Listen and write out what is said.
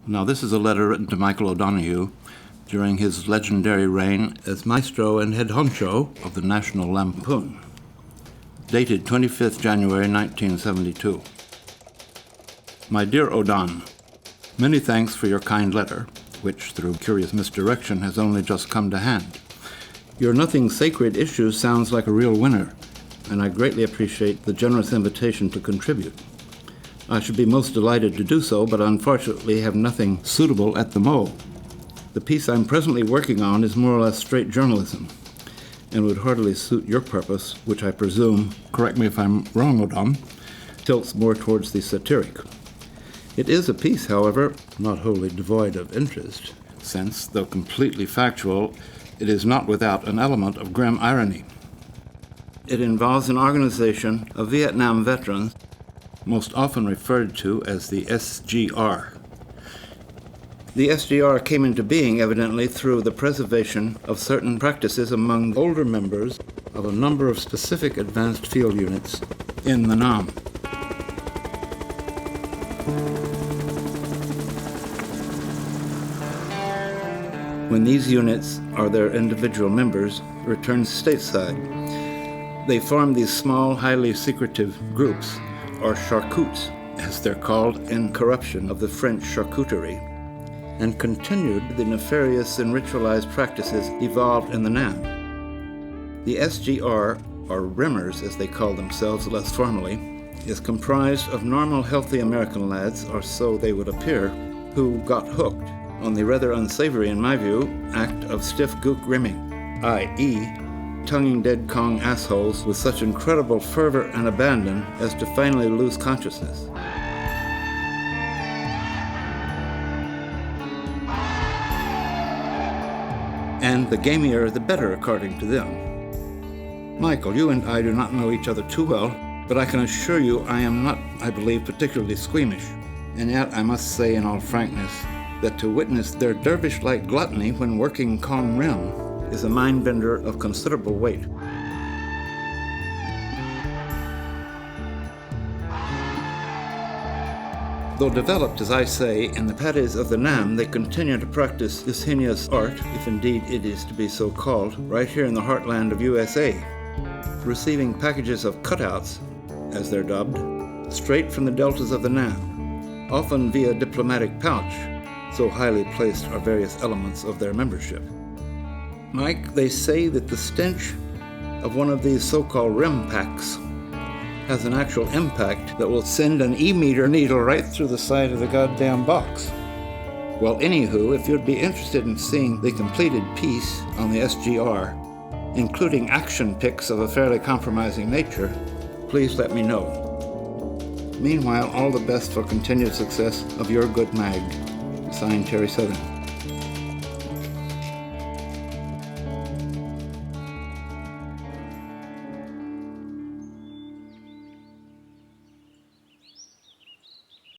Now, this is a letter written to Michael O'Donoghue during his legendary reign as maestro and head honcho of the National Lampoon, dated 25th January 1972. My dear O'Don, many thanks for your kind letter, which, through curious misdirection, has only just come to hand. Your Nothing Sacred issue sounds like a real winner, and I greatly appreciate the generous invitation to contribute. I should be most delighted to do so, but unfortunately have nothing suitable at the Mull. The piece I'm presently working on is more or less straight journalism, and would hardly suit your purpose, which I presume, correct me if I'm wrong, O'Don, tilts more towards the satiric. It is a piece, however, not wholly devoid of interest, since, though completely factual, it is not without an element of grim irony. It involves an organization of Vietnam veterans, most often referred to as the SGR. The SGR came into being, evidently, through the preservation of certain practices among older members of a number of specific advanced field units in the Nam. When these units or their individual members return stateside, they form these small, highly secretive groups, or charcutes, as they're called in corruption of the French charcuterie, and continued the nefarious and ritualized practices evolved in the Nam. The SGR, or Rimmers as they call themselves less formally, is comprised of normal, healthy American lads, or so they would appear, who got hooked on the rather unsavory, in my view, act of stiff gook rimming, i.e., tonguing dead Kong assholes with such incredible fervor and abandon as to finally lose consciousness. And the gamier the better, according to them. Michael, you and I do not know each other too well, but I can assure you I am not, I believe, particularly squeamish. And yet I must say in all frankness that to witness their dervish-like gluttony when working Kong Rim is a mind-bender of considerable weight. Though developed, as I say, in the paddies of the Nam, they continue to practice this heinous art, if indeed it is to be so called, right here in the heartland of USA, receiving packages of cutouts, as they're dubbed, straight from the deltas of the Nam, often via diplomatic pouch, so highly placed are various elements of their membership. Mike, they say that the stench of one of these so-called rim packs has an actual impact that will send an E-meter needle right through the side of the goddamn box. Well, anywho, if you'd be interested in seeing the completed piece on the SGR, including action pics of a fairly compromising nature, please let me know. Meanwhile, all the best for continued success of your good mag. Signed, Terry Southern.